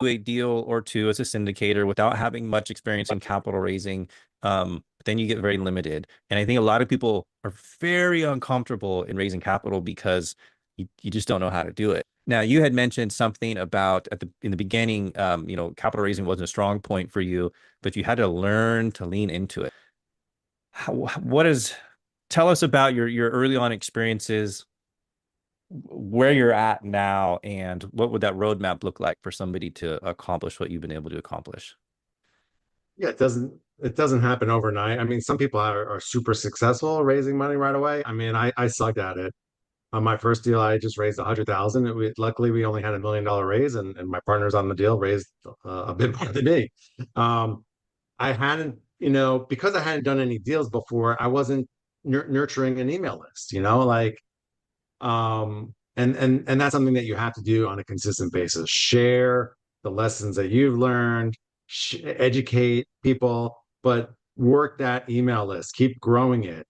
a deal or two as a syndicator without having much experience in capital raising, then you get very limited. And I think a lot of people are very uncomfortable in raising capital because you just don't know how to do it. Now, you had mentioned something about in the beginning, capital raising wasn't a strong point for you, but you had to learn to lean into it. What is, tell us about your early on experiences, where you're at now, and what would that roadmap look like for somebody to accomplish what you've been able to accomplish? Yeah, it doesn't happen overnight. I mean, some people are super successful raising money right away. I mean, I sucked at it. On my first deal, I just raised 100,000. Luckily, we only had $1 million raise, and my partners on the deal raised a bit more than me. Um, I hadn't, because I hadn't done any deals before, I wasn't nurturing an email list, and that's something that you have to do on a consistent basis. Share the lessons that you've learned, educate people, but work that email list, keep growing it.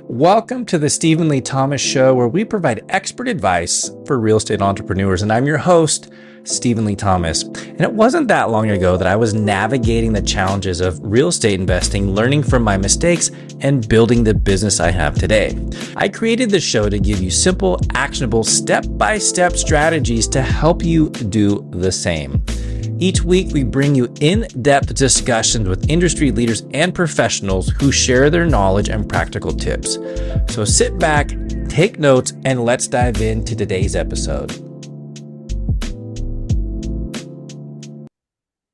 Welcome to the Stephen Lee Thomas Show, where we provide expert advice for real estate entrepreneurs. And I'm your host, Stephen Lee Thomas. And it wasn't that long ago that I was navigating the challenges of real estate investing, learning from my mistakes, and building the business I have today. I created this show to give you simple, actionable, step-by-step strategies to help you do the same. Each week, we bring you in-depth discussions with industry leaders and professionals who share their knowledge and practical tips. So sit back, take notes, and let's dive into today's episode.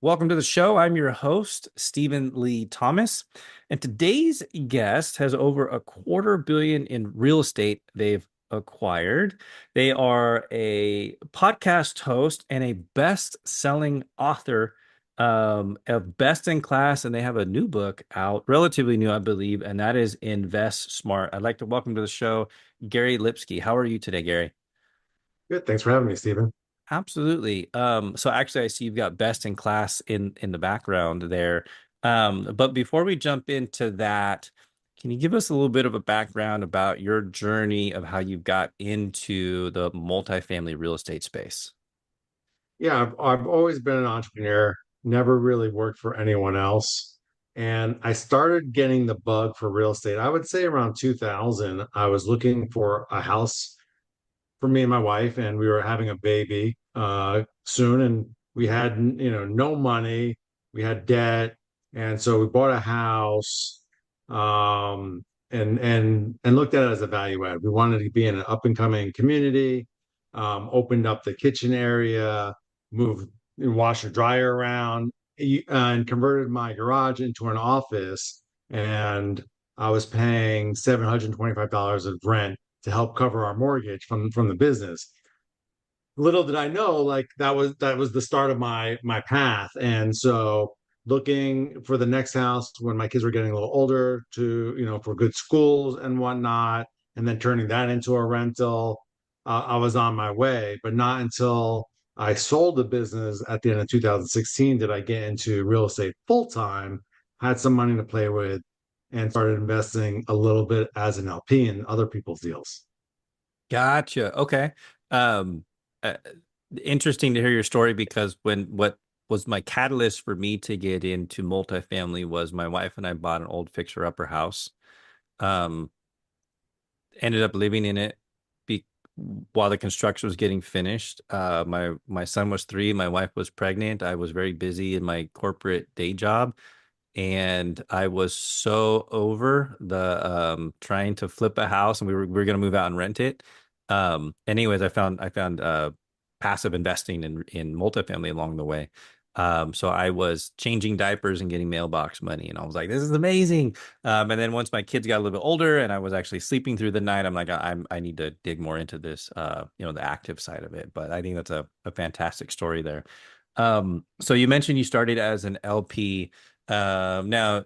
Welcome to the show. I'm your host, Stephen Lee Thomas, and today's guest has over $250 million in real estate they've acquired. They are a podcast host and a best-selling author of Best in Class, and they have a new book out, relatively new, I believe, and that is Invest Smart. I'd like to welcome to the show Gary Lipsky. How are you today, Gary? Good. Thanks for having me, Stephen. Absolutely. So actually, I see you've got Best in Class in the background there. But before we jump into that, can you give us a little bit of a background about your journey of how you got into the multifamily real estate space? Yeah, I've always been an entrepreneur, never really worked for anyone else. And I started getting the bug for real estate. I would say around 2000, I was looking for a house for me and my wife, and we were having a baby soon, and we had no money, we had debt, and so we bought a house, and looked at it as a value add. We wanted to be in an up and coming community, opened up the kitchen area, moved washer dryer around, and converted my garage into an office, and I was paying $725 of rent to help cover our mortgage from the business. Little did I know, like that was the start of my path. And so looking for the next house when my kids were getting a little older to, for good schools and whatnot, and then turning that into a rental, I was on my way. But not until I sold the business at the end of 2016 did I get into real estate full time, had some money to play with, and started investing a little bit as an LP in other people's deals. Gotcha. Okay. Um, uh, Interesting to hear your story because what was my catalyst for me to get into multifamily was my wife and I bought an old fixer-upper house. Um, Ended up living in it be while the construction was getting finished. My son was 3, my wife was pregnant. I was very busy in my corporate day job, and I was so over the trying to flip a house, and we were going to move out and rent it. Anyways, I found passive investing in multifamily along the way. So I was changing diapers and getting mailbox money, and I was like, "This is amazing." And then once my kids got a little bit older, and I was actually sleeping through the night, I'm like, I need to dig more into this, the active side of it. But I think that's a fantastic story there. So you mentioned you started as an LP. Now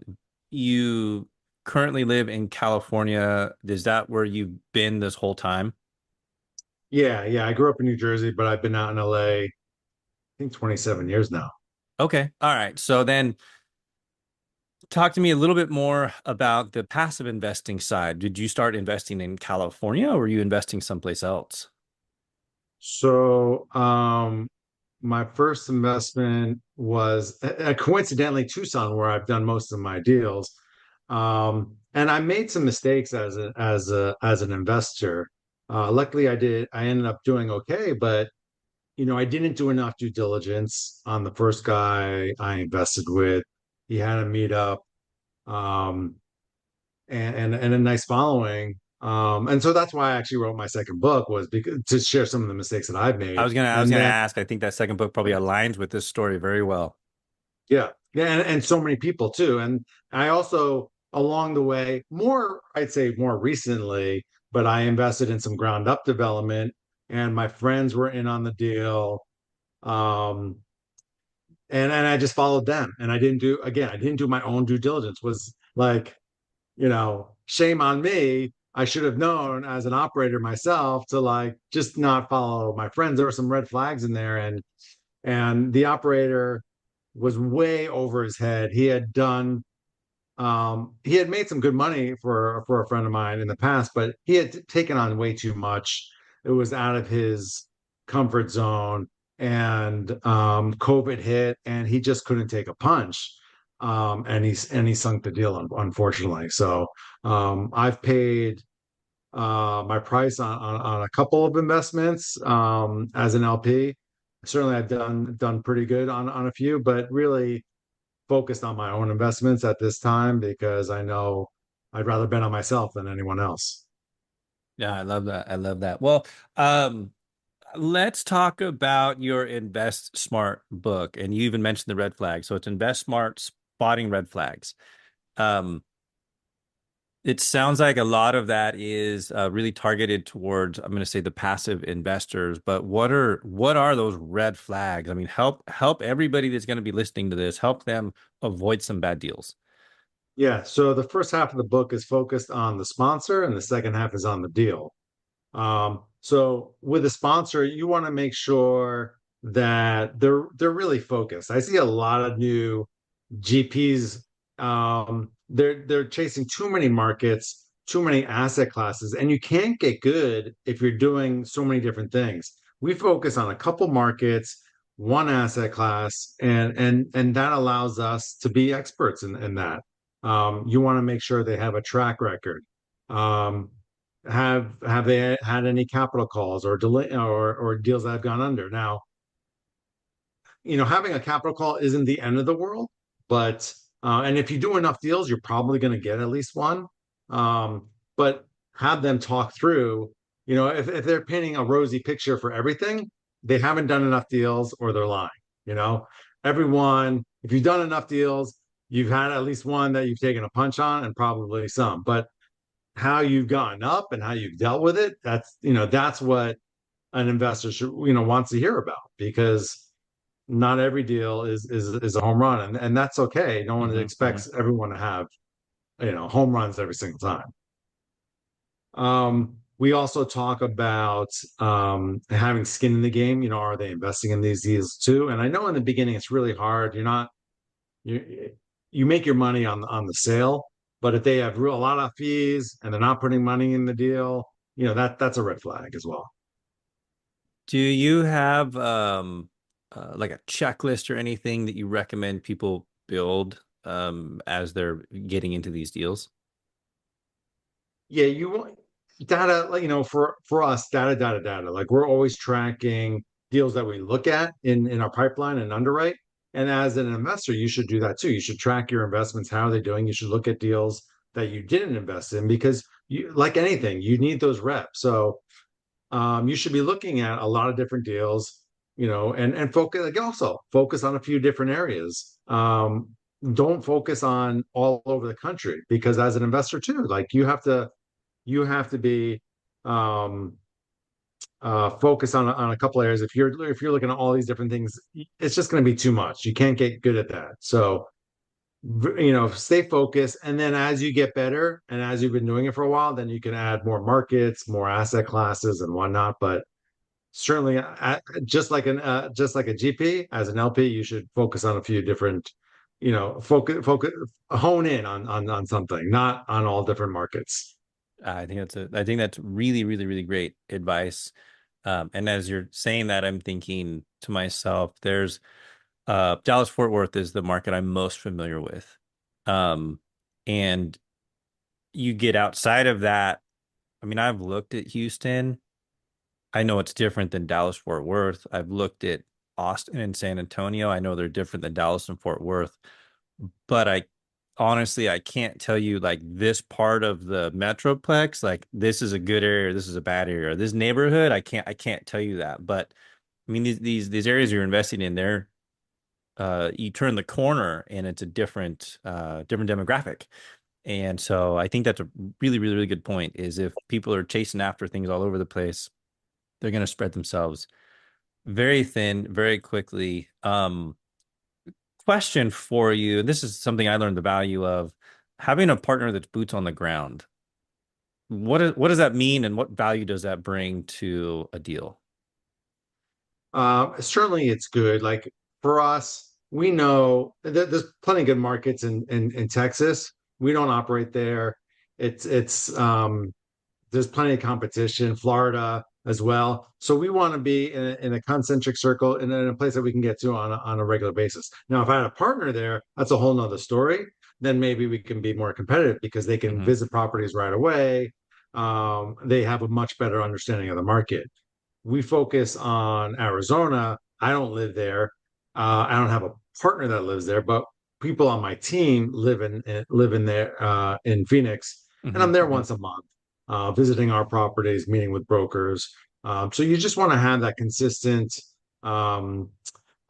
you currently live in California. Is that where you've been this whole time? Yeah, yeah. I grew up in New Jersey, but I've been out in LA, I think 27 years now. Okay. All right. So then talk to me a little bit more about the passive investing side. Did you start investing in California or were you investing someplace else? So, my first investment was coincidentally Tucson, where I've done most of my deals. And I made some mistakes as an investor. Luckily, I ended up doing okay, but I didn't do enough due diligence on the first guy I invested with. He had a meetup, um, and a nice following. And so that's why I actually wrote my second book, was because to share some of the mistakes that I've made. I was And gonna then ask. I think that second book probably aligns with this story very well. yeah, yeah, and so many people too. And I also along the way, I'd say more recently, but I invested in some ground up development, and my friends were in on the deal. Um, and I just followed them, and I didn't do my own due diligence. Was like, shame on me. I should have known as an operator myself to like just not follow my friends. There were some red flags in there, and the operator was way over his head. He had made some good money for a friend of mine in the past, but he had taken on way too much. It was out of his comfort zone, and COVID hit, and he just couldn't take a punch. And he sunk the deal, unfortunately. So I've paid my price on a couple of investments as an LP. Certainly, I've done pretty good on a few, but really focused on my own investments at this time because I know I'd rather bet on myself than anyone else. Yeah, I love that. I love that. Well, um, let's talk about your Invest Smart book. And you even mentioned the red flags. So it's Invest Smart Spotting Red Flags. Um, it sounds like a lot of that is really targeted towards, I'm going to say, the passive investors. But what are those red flags? I mean, help everybody that's going to be listening to this, help them avoid some bad deals. Yeah, so the first half of the book is focused on the sponsor, and the second half is on the deal. So with a sponsor, you want to make sure that they're really focused. I see a lot of new GPs. They're chasing too many markets, too many asset classes, and you can't get good if you're doing so many different things. We focus on a couple markets, one asset class, and that allows us to be experts in that. You want to make sure they have a track record. Um, have they had any capital calls or delay or deals that have gone under? Now, having a capital call isn't the end of the world, but and if you do enough deals, you're probably going to get at least one. But have them talk through, if they're painting a rosy picture for everything, they haven't done enough deals or they're lying. You know, everyone, if you've done enough deals, you've had at least one that you've taken a punch on and probably some. But how you've gotten up and how you've dealt with it, that's what an investor should, wants to hear about, because not every deal is a home run, and that's okay. No one Hmm, hmm. expects everyone to have, home runs every single time. We also talk about having skin in the game. Are they investing in these deals too? And I know in the beginning it's really hard. You you make your money on the sale, but if they have a lot of fees and they're not putting money in the deal, that's a red flag as well. Do you have like a checklist or anything that you recommend people build as they're getting into these deals? Yeah, you want data, like, for us, data. Like, we're always tracking deals that we look at in our pipeline and underwrite. And as an investor, you should do that too. You should track your investments. How are they doing? You should look at deals that you didn't invest in, because like anything, you need those reps. So you should be looking at a lot of different deals, and focus, like, also focus on a few different areas. Don't focus on all over the country, because as an investor too, like, you have to be um focused on a couple areas. If you're looking at all these different things, it's just going to be too much. You can't get good at that. So stay focused, and then as you get better and as you've been doing it for a while, then you can add more markets, more asset classes and whatnot. But certainly, just like a GP, as an LP, you should focus on a few different, focus, hone in on something, not on all different markets. I think that's really, really, really great advice. And as you're saying that, I'm thinking to myself, there's Dallas Fort Worth is the market I'm most familiar with. Um, and you get outside of that. I mean, I've looked at Houston. I know it's different than Dallas Fort Worth. I've looked at Austin and San Antonio. I know they're different than Dallas and Fort Worth, but I honestly I can't tell you like this part of the metroplex, like this is a good area, or this is a bad area, or this neighborhood. I can't tell you that. But I mean these areas you're investing in, there you turn the corner and it's a different demographic. And so I think that's a really good point is if people are chasing after things all over the place, they're going to spread themselves very thin very quickly. Question for you. This is something I learned the value of having a partner that's boots on the ground. What does that mean and what value does that bring to a deal? Certainly it's good. Like for us, we know that there's plenty of good markets in Texas. We don't operate there. It's there's plenty of competition, Florida as well. So we want to be in a concentric circle and in a place that we can get to on a regular basis. Now, if I had a partner there, that's a whole nother story. Then maybe we can be more competitive because they can Hmm. visit properties right away. They have a much better understanding of the market. We focus on Arizona. I don't live there. I don't have a partner that lives there, but people on my team live in there in Phoenix, and Hmm. I'm there Hmm. once a month, visiting our properties, meeting with brokers. So you just want to have that consistent. Um,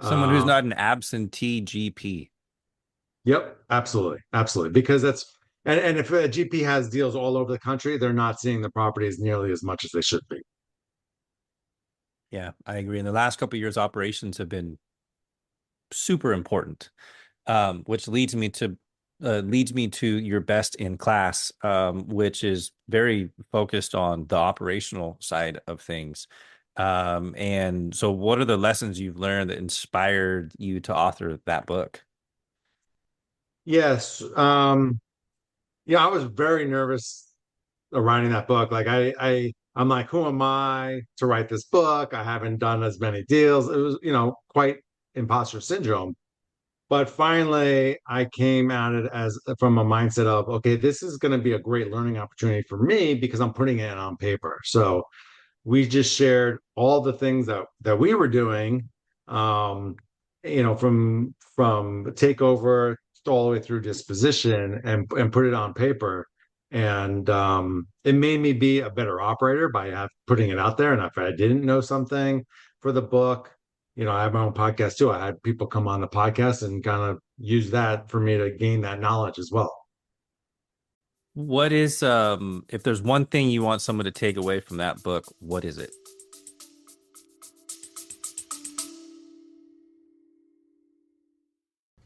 Someone who's uh, not an absentee GP. yep, absolutely, absolutely, because that's and if a GP has deals all over the country, they're not seeing the properties nearly as much as they should be. Yeah, I agree. In the last couple of years, operations have been super important, which leads me to your best in class, which is very focused on the operational side of things. And so, what are the lessons you've learned that inspired you to author that book? Yes. Yeah, I was very nervous writing that book. Like I'm like, who am I to write this book? I haven't done as many deals. It was, quite imposter syndrome. But finally, I came at it as from a mindset of, okay, this is going to be a great learning opportunity for me because I'm putting it on paper. So we just shared all the things that we were doing, um, from takeover all the way through disposition and put it on paper. And it made me be a better operator by putting it out there. And if I didn't know something for the book, I have my own podcast too. I had people come on the podcast and kind of use that for me to gain that knowledge as well. What is if there's one thing you want someone to take away from that book, what is it?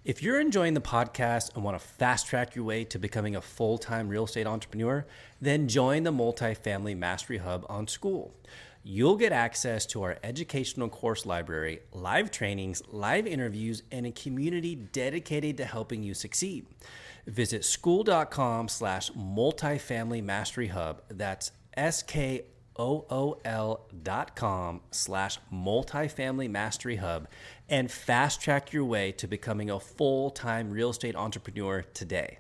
If you're enjoying the podcast and want to fast track your way to becoming a full time real estate entrepreneur, then join the Multifamily Mastery Hub on School. You'll get access to our educational course library, live trainings, live interviews, and a community dedicated to helping you succeed. Visit school.com/multifamily mastery hub. That's SKOOL.com/multifamily mastery hub and fast track your way to becoming a full time real estate entrepreneur today.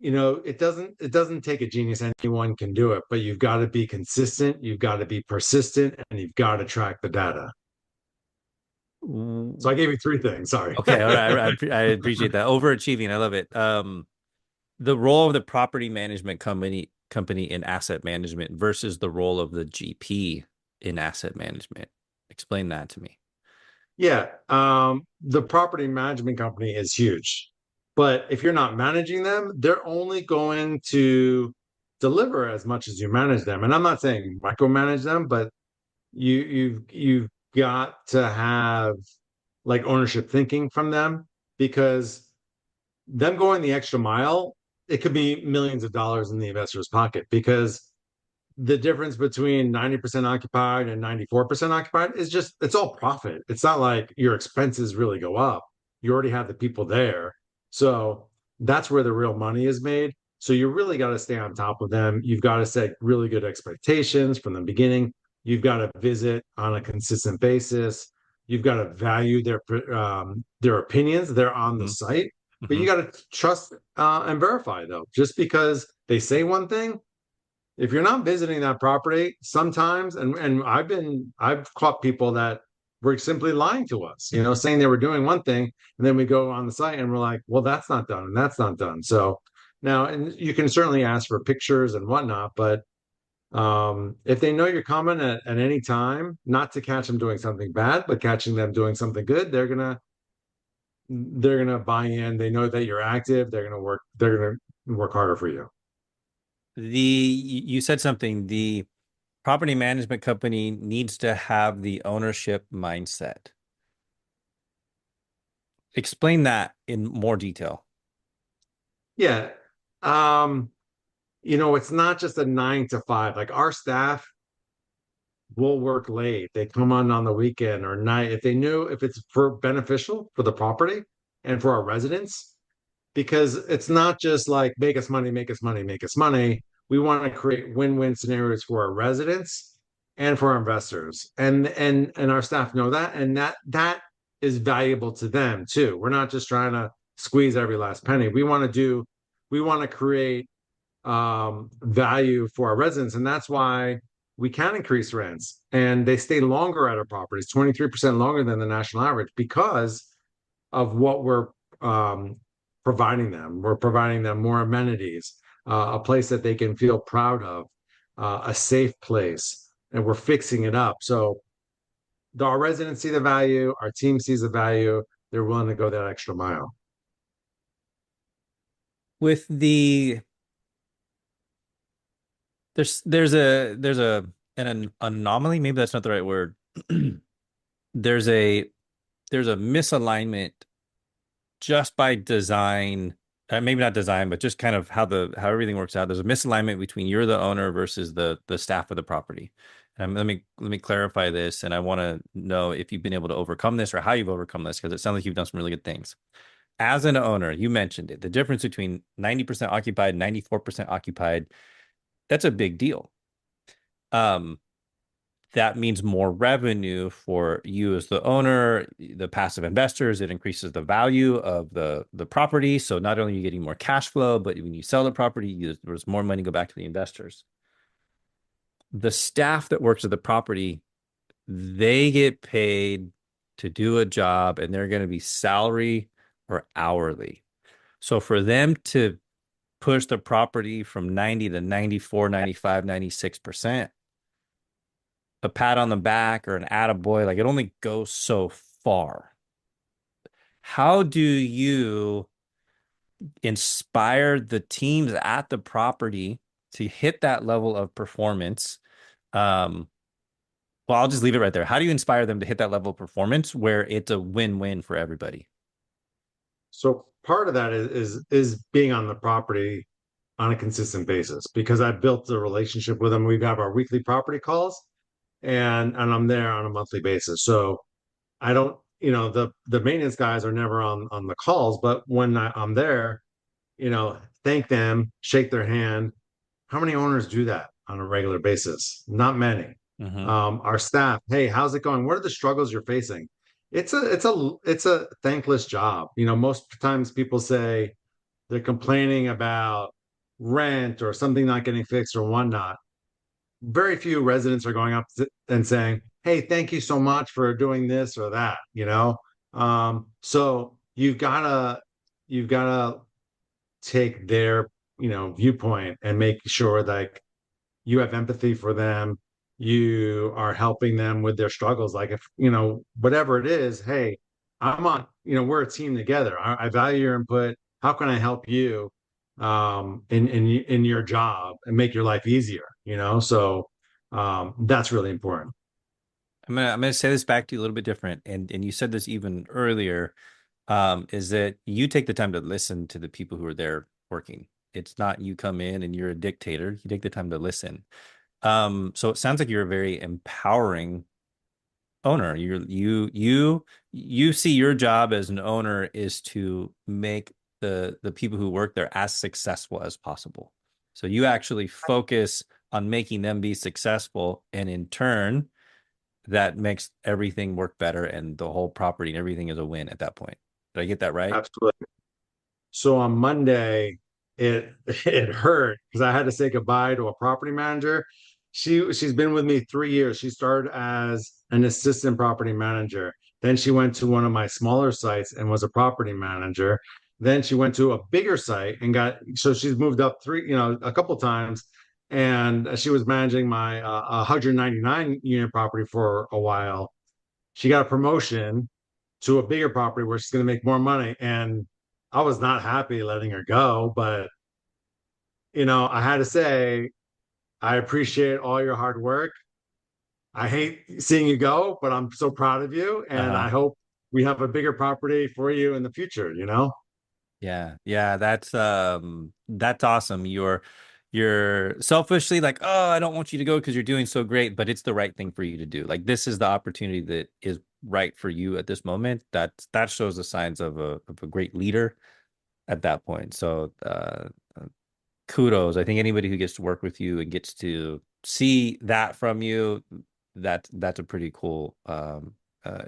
It doesn't take a genius. Anyone can do it, but you've got to be consistent, you've got to be persistent, and you've got to track the data. So I gave you three things. Sorry. Okay, all right. I appreciate that. Overachieving. I love it. The role of the property management company in asset management versus the role of the GP in asset management. Explain that to me. Yeah, the property management company is huge, but if you're not managing them, they're only going to deliver as much as you manage them. And I'm not saying micromanage them, but you've got to have like ownership thinking from them because them going the extra mile, it could be millions of dollars in the investor's pocket because the difference between 90% occupied and 94% occupied is just it's all profit. It's not like your expenses really go up. You already have the people there. So that's where the real money is made. So you really got to stay on top of them. You've got to set really good expectations from the beginning. You've got to visit on a consistent basis. You've got to value their opinions. They're on the Hmm. site, but Hmm. you got to trust and verify though. Just because they say one thing, if you're not visiting that property, sometimes, and I've caught people that were simply lying to us, saying they were doing one thing, and then we go on the site and we're like, well, that's not done, and that's not done. So now, and you can certainly ask for pictures and whatnot, but if they know you're coming at any time, not to catch them doing something bad, but catching them doing something good, they're gonna buy in. They know that you're active. They're gonna work harder for you. You said something, the property management company needs to have the ownership mindset. Explain that in more detail. Yeah. Um, it's not just a 9 to 5. Like our staff will work late. They come on the weekend or night if it's for beneficial for the property and for our residents, because it's not just like make us money, make us money, make us money. We want to create win-win scenarios for our residents and for our investors. And our staff know that, and that is valuable to them too. We're not just trying to squeeze every last penny. We want to create value for our residents. And that's why we can increase rents and they stay longer at our properties, 23% longer than the national average because of what we're um, providing them. We're providing them more amenities, a place that they can feel proud of, a safe place, and we're fixing it up. So our residents see the value, our team sees the value, they're willing to go that extra mile. With the there's an anomaly, maybe that's not the right word. There's a there's a misalignment just by design, maybe not design, but just kind of how everything works out. There's a misalignment between you're the owner versus the staff of the property. Let me clarify this, and I want to know if you've been able to overcome this or how you've overcome this because it sounds like you've done some really good things. As an owner, you mentioned it, the difference between 90% occupied, 94% occupied, that's a big deal. Um, that means more revenue for you as the owner, the passive investors. It increases the value of the property. So not only are you getting more cash flow, but when you sell the property, there's more money go back to the investors. The staff that works at the property, they get paid to do a job and they're going to be salary or hourly. So for them to push the property from 90 to 94, 95, 96%, a pat on the back or an attaboy, like it only goes so far. How do you inspire the teams at the property to hit that level of performance? Um, well, I'll just leave it right there. How do you inspire them to hit that level of performance where it's a win-win for everybody? So part of that is being on the property on a consistent basis because I built a relationship with them. We have our weekly property calls and I'm there on a monthly basis. So I don't, the maintenance guys are never on the calls, but when I'm there, thank them, shake their hand. How many owners do that on a regular basis? Not many. Hmm. Our staff, hey, how's it going? What are the struggles you're facing? It's a thankless job. Most times people say they're complaining about rent or something not getting fixed or whatnot. Very few residents are going up and saying, "Hey, thank you so much for doing this or that." So you've gotta take their viewpoint and make sure like you have empathy for them. You are helping them with their struggles. Like if, whatever it is, hey, we're a team together. I value your input. How can I help you in your job and make your life easier? So that's really important. I'm gonna say this back to you a little bit different, and you said this even earlier, is that you take the time to listen to the people who are there working. It's not you come in and you're a dictator. You take the time to listen. So it sounds like you're a very empowering owner. You see your job as an owner is to make the people who work there as successful as possible. So you actually focus on making them be successful, and in turn, that makes everything work better, and the whole property and everything is a win at that point. Did I get that right? Absolutely. So on Monday, it hurt because I had to say goodbye to a property manager. She's been with me 3 years. She started as an assistant property manager. Then she went to one of my smaller sites and was a property manager. Then she went to a bigger site and got, so she's moved up a couple times. And she was managing my 199 unit property for a while. She got a promotion to a bigger property where she's going to make more money. And I was not happy letting her go, but I had to say, I appreciate all your hard work. I hate seeing you go, but I'm so proud of you. And Uh-huh. I hope we have a bigger property for you in the future. Yeah, yeah, that's awesome. You're selfishly like, oh, I don't want you to go because you're doing so great, but it's the right thing for you to do. Like this is the opportunity that is right for you at this moment. That shows the signs of a great leader at that point. So kudos. I think anybody who gets to work with you and gets to see that from you, that's a pretty cool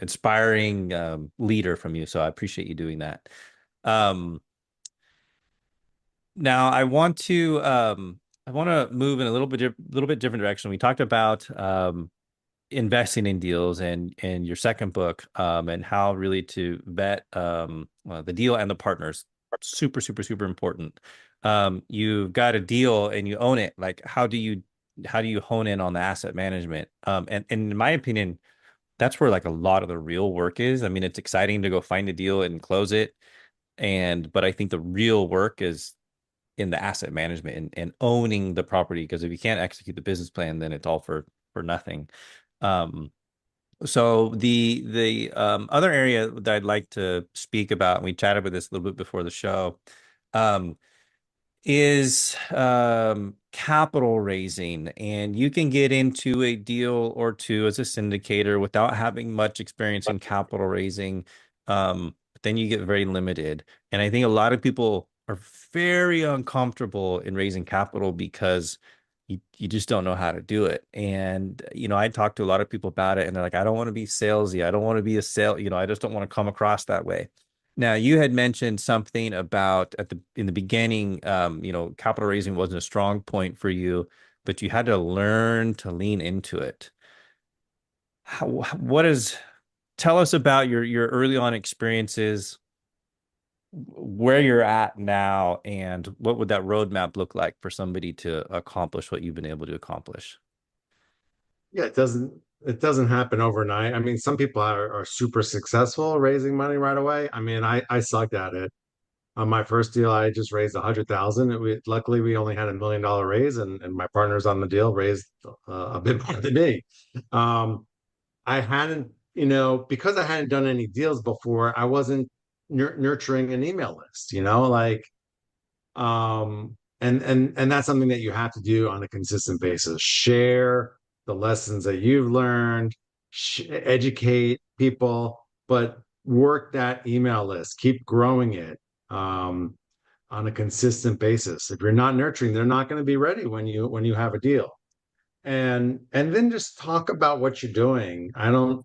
inspiring leader from you. So I appreciate you doing that. Um, Now I want to move in a little bit different direction. We talked about investing in deals and your second book and how really to vet the deal and the partners. Super important. You've got a deal and you own it. Like how do you hone in on the asset management? And in my opinion, that's where like a lot of the real work is. I mean, it's exciting to go find a deal and close it, and but I think the real work is in the asset management and owning the property, because if you can't execute the business plan, then it's all for nothing. Um, so the other area that I'd like to speak about, and we chatted about this a little bit before the show, um, is capital raising. And you can get into a deal or two as a syndicator without having much experience in capital raising. But then you get very limited. And I think a lot of people are very uncomfortable in raising capital because you just don't know how to do it. And, I talk to a lot of people about it and they're like, I don't want to be salesy. I don't want to be a sale, I just don't want to come across that way. Now, you had mentioned something about in the beginning, capital raising wasn't a strong point for you, but you had to learn to lean into it. What is, tell us about your early on experiences, where you're at now, and what would that roadmap look like for somebody to accomplish what you've been able to accomplish? Yeah, it doesn't happen overnight. I mean, some people are super successful raising money right away. I mean, I sucked at it. On my first deal, I just raised 100,000. Luckily we only had $1 million raise, and my partners on the deal raised a bit more than me. Um, I hadn't, because I hadn't done any deals before, I wasn't nurturing an email list, like, and that's something that you have to do on a consistent basis. Share the lessons that you've learned, educate people, but work that email list, keep growing it. On a consistent basis. If you're not nurturing, they're not going to be ready when you have a deal. And then just talk about what you're doing. I don't,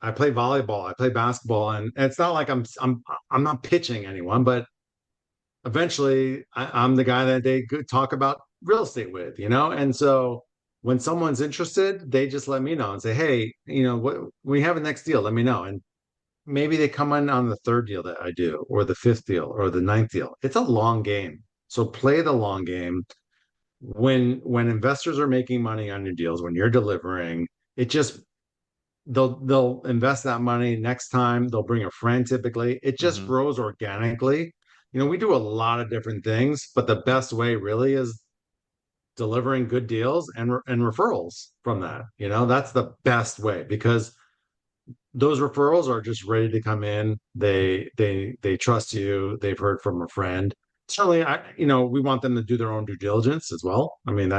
I play volleyball, I play basketball, and it's not like I'm not pitching anyone, but eventually I'm the guy that they could talk about real estate with. And so when someone's interested, they just let me know and say, hey, what when you have a next deal, let me know. And maybe they come in on the third deal that I do, or the fifth deal, or the ninth deal. It's a long game. So play the long game. When investors are making money on your deals, when you're delivering, it just they'll invest that money next time. They'll bring a friend typically. It just Hmm. grows organically. We do a lot of different things, but the best way really is delivering good deals and referrals from that. That's the best way because those referrals are just ready to come in. They trust you. They've heard from a friend. Certainly, we want them to do their own due diligence as well. I mean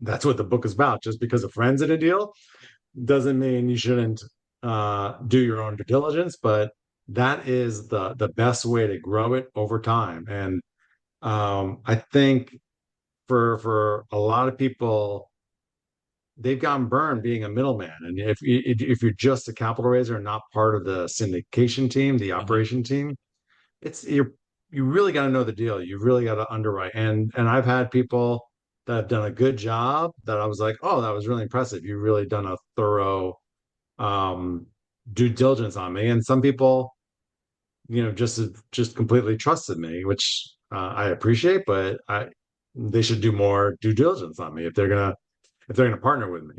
that's what the book is about. Just because a friend's in a deal doesn't mean you shouldn't do your own due diligence. But that is the best way to grow it over time. And I think for a lot of people, they've gotten burned being a middleman. And if you're just a capital raiser and not part of the syndication team, the Hmm. operation team, it's you really got to know the deal. You really got to underwrite. And I've had people that have done a good job that I was like, oh, that was really impressive. You really done a thorough um, due diligence on me. And some people, just completely trusted me, which I appreciate, but they should do more due diligence on me if they're gonna partner with me.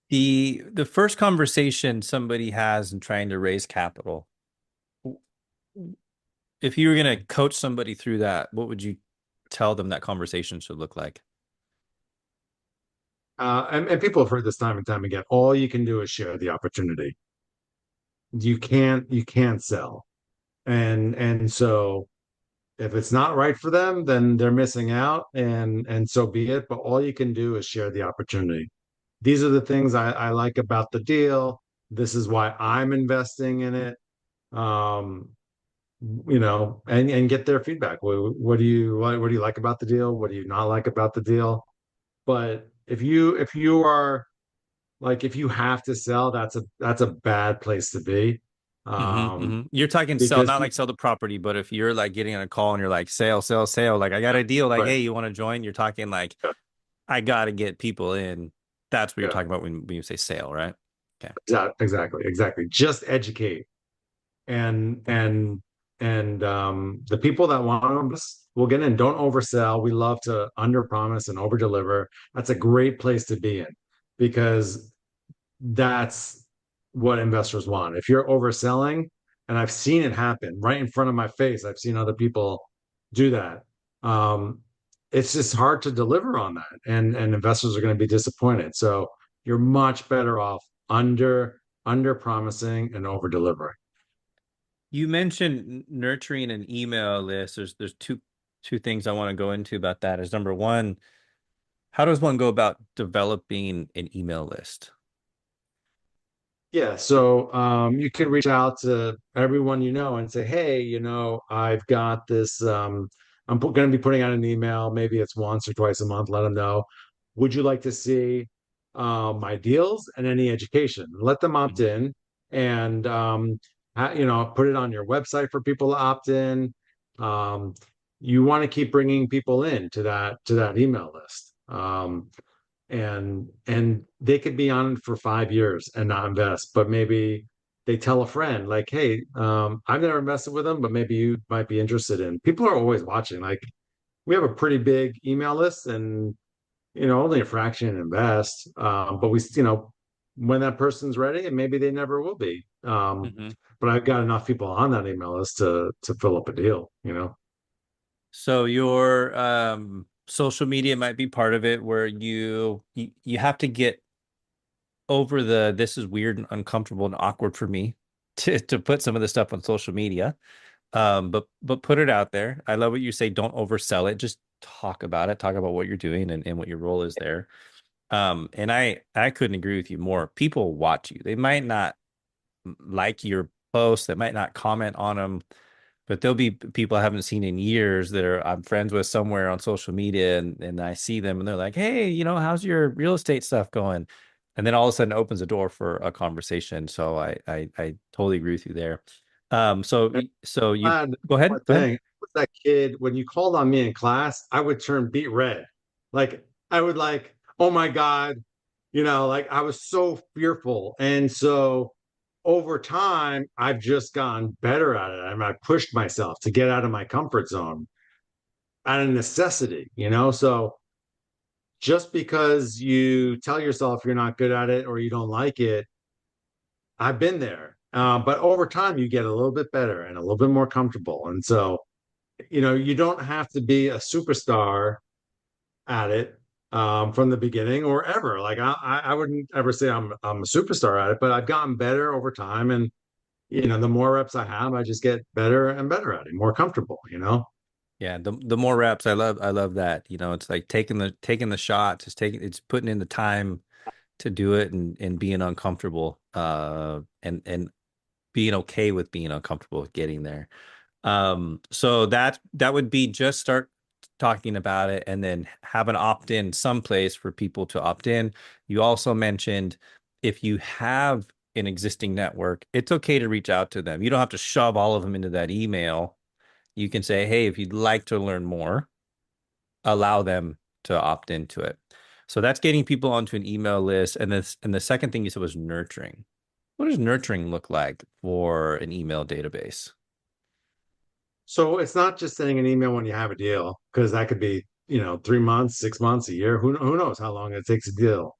The first conversation somebody has in trying to raise capital, if you were going to coach somebody through that, what would you tell them that conversation should look like? And people have heard this time and time again. All you can do is share the opportunity. You can't sell. And so if it's not right for them, then they're missing out, and so be it. But all you can do is share the opportunity. These are the things I like about the deal. This is why I'm investing in it. Um, and get their feedback. What do you like about the deal? What do you not like about the deal? But if you are like if you have to sell, that's a bad place to be. Hmm. Um, Hmm. You're talking sell, because not like sell the property, but if you're like getting on a call and you're like sale, sale, sale, like I got a deal, like, right, hey, you want to join? You're talking like yeah, I got to get people in. That's what you're yeah, talking about when you say sale, right? Okay. exactly. Just educate and the people that want us will get in. Don't oversell. We love to under promise and over deliver. That's a great place to be in because that's what investors want. If you're overselling, and I've seen it happen right in front of my face, I've seen other people do that. Um, it's just hard to deliver on that, and investors are going to be disappointed. So you're much better off under promising and over delivering. You mentioned nurturing an email list. There's two things I want to go into about that. Is number one, how does one go about developing an email list? Yeah, so you can reach out to everyone you know and say, "Hey, I've got this. I'm going to be putting out an email. Maybe it's once or twice a month. Let them know. Would you like to see my deals and any education? Let them opt Mhm. in, and put it on your website for people to opt in. Um, you want to keep bringing people in to that email list. And they could be on for 5 years and not invest, but maybe they tell a friend like, hey, I've never invested with them, but maybe you might be interested in. People are always watching. Like, we have a pretty big email list, and only a fraction invest, but when that person's ready, and maybe they never will be. Mhm. But I've got enough people on that email list to fill up a deal. So your social media might be part of it, where you have to get over the this is weird and uncomfortable and awkward for me to put some of the stuff on social media. But put it out there. I love what you say. Don't oversell it. Just talk about it. Talk about what you're doing and what your role is there. And I couldn't agree with you more. People watch you. They might not like your posts. They might not comment on them, but there'll be people I haven't seen in years that I'm friends with somewhere on social media, and I see them and they're like, hey, how's your real estate stuff going? And then all of a sudden it opens a door for a conversation. So I totally agree with you there. So you And go ahead. one Go ahead. thing, I was that kid when you called on me in class, I would turn beet red. Like I would like, oh my God, like I was so fearful. And so over time, I've just gotten better at it. I mean, I pushed myself to get out of my comfort zone out of necessity. So just because you tell yourself you're not good at it or you don't like it, I've been there. But over time, you get a little bit better and a little bit more comfortable. And so you don't have to be a superstar at it from the beginning or ever. Like I wouldn't ever say I'm a superstar at it, but I've gotten better over time, and the more reps I have, I just get better and better at it, more comfortable. Yeah, the more reps, I love that. It's like taking the shots, it's putting in the time to do it and being uncomfortable. And being okay with being uncomfortable with getting there. So that would be just start talking about it and then have an opt-in someplace for people to opt in. You also mentioned if you have an existing network, it's okay to reach out to them. You don't have to shove all of them into that email. You can say, hey, if you'd like to learn more, allow them to opt into it. So that's getting people onto an email list. And the second thing you said was nurturing. What does nurturing look like for an email database? So it's not just sending an email when you have a deal, because that could be, 3 months, 6 months, a year. Who knows how long it takes to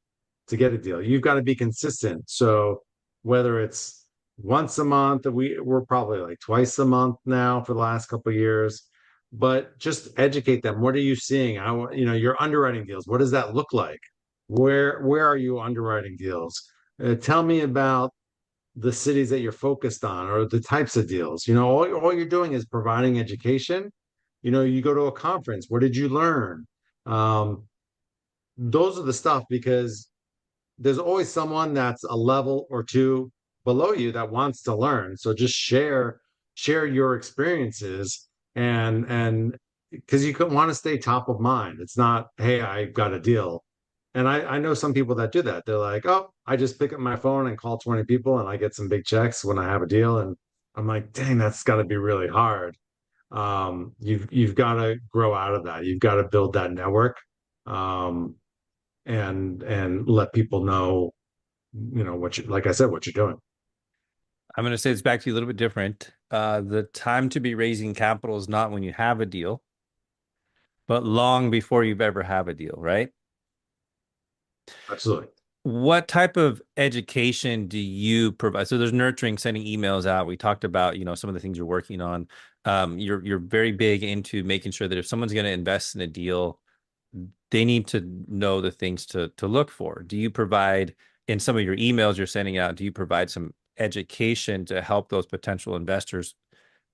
get a deal. You've got to be consistent. So whether it's once a month, we're probably like twice a month now for the last couple of years, but just educate them. What are you seeing? How, your underwriting deals. What does that look like? Where are you underwriting deals? Tell me about the cities that you're focused on or the types of deals. All you're doing is providing education. You go to a conference. What did you learn? Um, those are the stuff, because there's always someone that's a level or two below you that wants to learn. So just share your experiences, and because you could want to stay top of mind. It's not, hey, I got a deal. And I know some people that do that. They're like, oh, I just pick up my phone and call 20 people and I get some big checks when I have a deal. And I'm like, dang, that's got to be really hard. You've got to grow out of that. You've got to build that network, um, and let people know, what you, like I said, what you're doing. I'm going to say it's back to you a little bit different. The time to be raising capital is not when you have a deal, but long before you've ever have a deal, right? Absolutely. What type of education do you provide? So there's nurturing, sending emails out. We talked about, some of the things you're working on. You're very big into making sure that if someone's going to invest in a deal, they need to know the things to look for. Do you provide in some of your emails you're sending out, do you provide some education to help those potential investors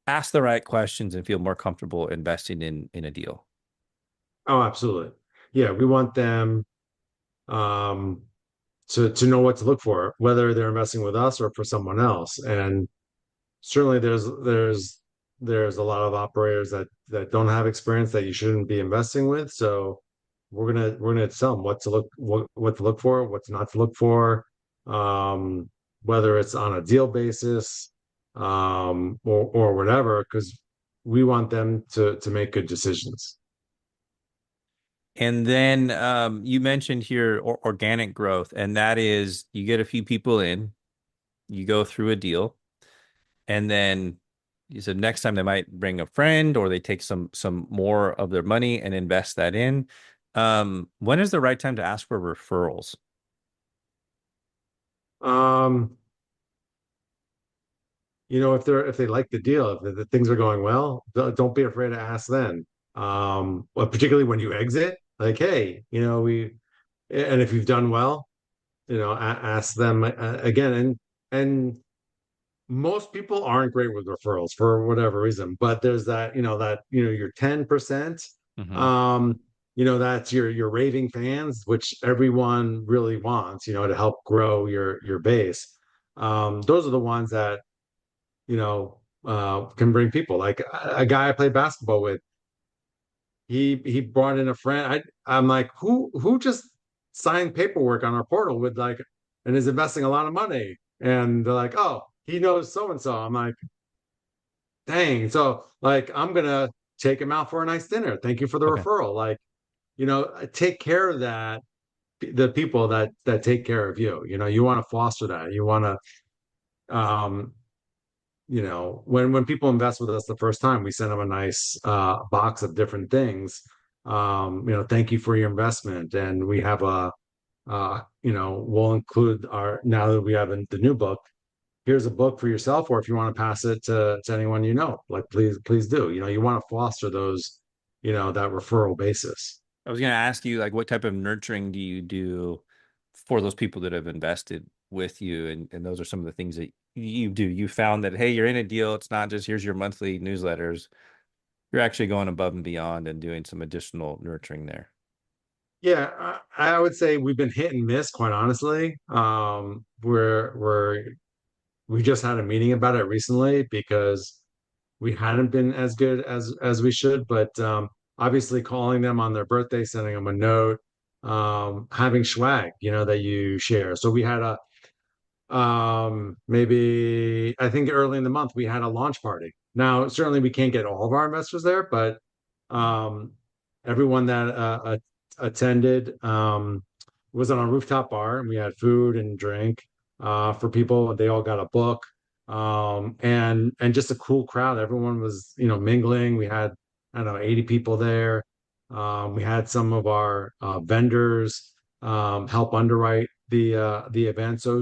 ask the right questions and feel more comfortable investing in a deal? Oh, absolutely. Yeah, we want them, um, to know what to look for, whether they're investing with us or for someone else. And certainly there's a lot of operators that don't have experience that you shouldn't be investing with. So we're gonna tell them what to look for, what not to look for, um, whether it's on a deal basis, or whatever, because we want them to make good decisions. And then you mentioned here organic growth, and that is you get a few people in, you go through a deal, and then you said next time they might bring a friend or they take some more of their money and invest that in. When is the right time to ask for referrals? Um, if they like the deal, if the things are going well, don't be afraid to ask then. Well, particularly when you exit, like, hey, and if you've done well, ask them, again. And most people aren't great with referrals for whatever reason, but there's your 10%, Hmm. um, that's your raving fans, which everyone really wants, to help grow your base. Those are the ones that can bring people. Like a guy I played basketball with, he brought in a friend. I'm like, who just signed paperwork on our portal with, like, and is investing a lot of money? And they're like, oh, he knows so and so. I'm like, dang. So, like, I'm gonna take him out for a nice dinner. Thank you for the Okay. referral. Like, take care of that. The people that take care of you. You want to foster that. You want to, when people invest with us the first time, we send them a nice box of different things. Thank you for your investment, and we have we'll include our, now that we have the new book. Here's a book for yourself, or if you want to pass it to anyone like, please do. You want to foster those, that referral basis. I was going to ask you, like, what type of nurturing do you do for those people that have invested with you? And those are some of the things that you do. You found that, hey, you're in a deal. It's not just here's your monthly newsletters. You're actually going above and beyond and doing some additional nurturing there. Yeah, I would say we've been hit and miss, quite honestly. we just had a meeting about it recently because we hadn't been as good as we should, but obviously calling them on their birthday, sending them a note, having swag, that you share. So we had a maybe I think early in the month we had a launch party. Now, certainly we can't get all of our investors there, but um, everyone that attended was on a rooftop bar, and we had food and drink for people. They all got a book, and just a cool crowd. Everyone was, mingling. We had, I don't know, 80 people there. We had some of our vendors help underwrite the event. So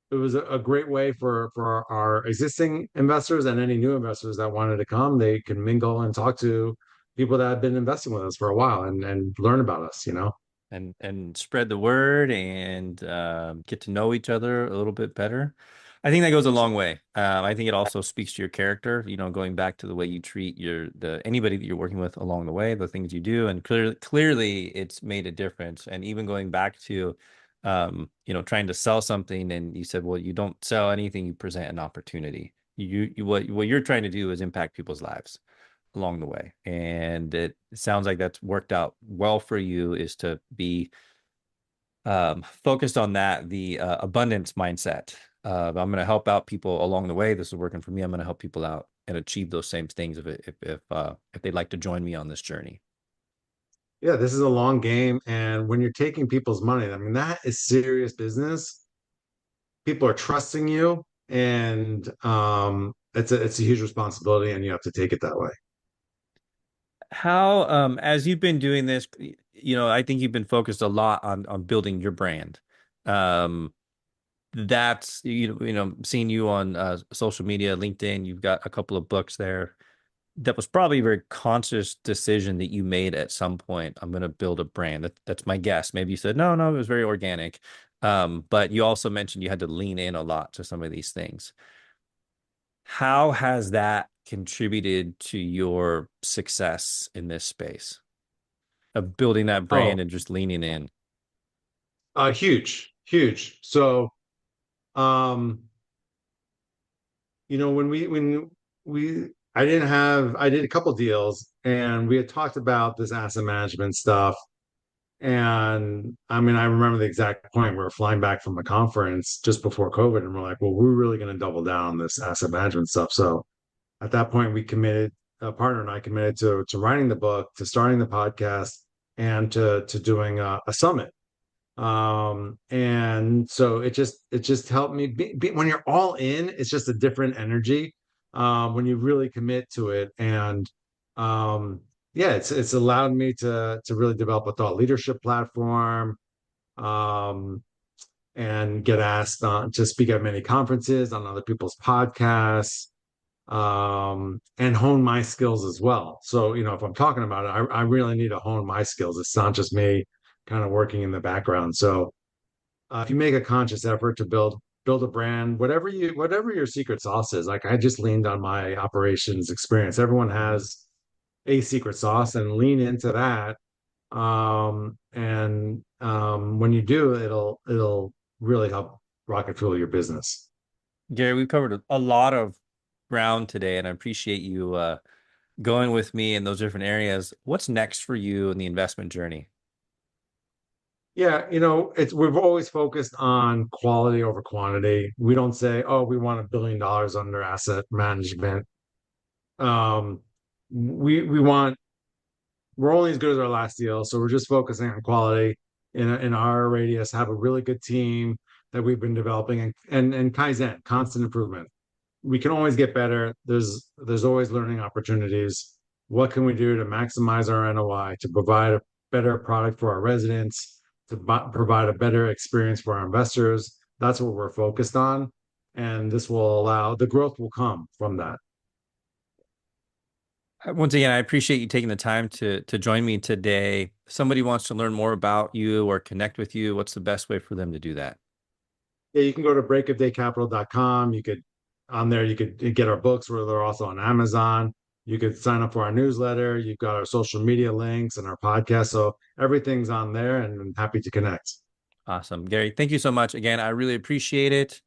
it was a great way for our existing investors and any new investors that wanted to come. They can mingle and talk to people that have been investing with us for a while and learn about us. And spread the word and get to know each other a little bit better. I think that goes a long way. I think it also speaks to your character, going back to the way you treat the anybody that you're working with along the way, the things you do, and clearly it's made a difference. And even going back to trying to sell something, and you said, well, you don't sell anything, you present an opportunity. What you're trying to do is impact people's lives along the way. And it sounds like that's worked out well for you, is to be focused on that, the abundance mindset. I'm going to help out people along the way. This is working for me. I'm going to help people out and achieve those same things if they'd like to join me on this journey. Yeah, this is a long game, and when you're taking people's money, I mean that is serious business. People are trusting you, and it's a huge responsibility, and you have to take it that way. How, as you've been doing this, I think you've been focused a lot on building your brand. Um, that's seeing you on social media, LinkedIn. You've got a couple of books there. That was probably a very conscious decision that you made at some point. I'm going to build a brand. That's my guess. Maybe you said no, no. It was very organic. But you also mentioned you had to lean in a lot to some of these things. How has that contributed to your success in this space of building that Oh, brand and just leaning in? huge, huge. So, um, when we I did a couple deals, and we had talked about this asset management stuff. And I mean, I remember the exact point. We were flying back from a conference just before COVID, and we're like, well, we're really going to double down on this asset management stuff. So at that point, a partner and I committed to writing the book, to starting the podcast, and to doing a summit. And so it just helped me when you're all in, it's just a different energy when you really commit to it. And yeah, it's allowed me to really develop a thought leadership platform, um and get asked to speak at many conferences, on other people's podcasts, and hone my skills as well. So, if I'm talking about it, I really need to hone my skills. It's not just me kind of working in the background. So if you make a conscious effort to build a brand, whatever your secret sauce is, like I just leaned on my operations experience. Everyone has a secret sauce, and lean into that. And when you do, it'll really help rocket fuel your business. Gary, we've covered a lot of ground today, and I appreciate you going with me in those different areas. What's next for you in the investment journey? Yeah, we've always focused on quality over quantity. We don't say, oh, we want $1 billion under asset management. Um, we want we're only as good as our last deal, so we're just focusing on quality in our radius. Have a really good team that we've been developing, and Kaizen, constant improvement. We can always get better. There's always learning opportunities. What can we do to maximize our NOI, to provide a better product for our residents, to provide a better experience for our investors? That's what we're focused on, and this will allow the growth will come from that. Once again, I appreciate you taking the time to join me today. If somebody wants to learn more about you or connect with you, what's the best way for them to do that? Yeah, you can go to breakofdaycapital.com. On there, you could get our books, where they're also on Amazon. You could sign up for our newsletter. You've got our social media links and our podcast. So everything's on there, and I'm happy to connect. Awesome. Gary, thank you so much. Again, I really appreciate it.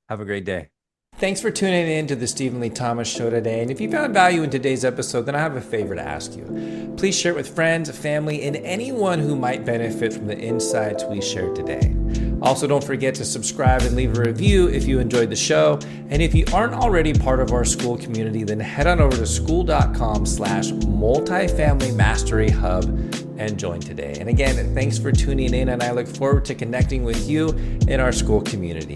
Have a great day. Thanks for tuning in to the Stephen Lee Thomas Show today. And if you found value in today's episode, then I have a favor to ask you. Please share it with friends, family, and anyone who might benefit from the insights we shared today. Also, don't forget to subscribe and leave a review if you enjoyed the show. And if you aren't already part of our school community, then head on over to school.com/multifamily mastery hub and join today. And again, thanks for tuning in, and I look forward to connecting with you in our school community.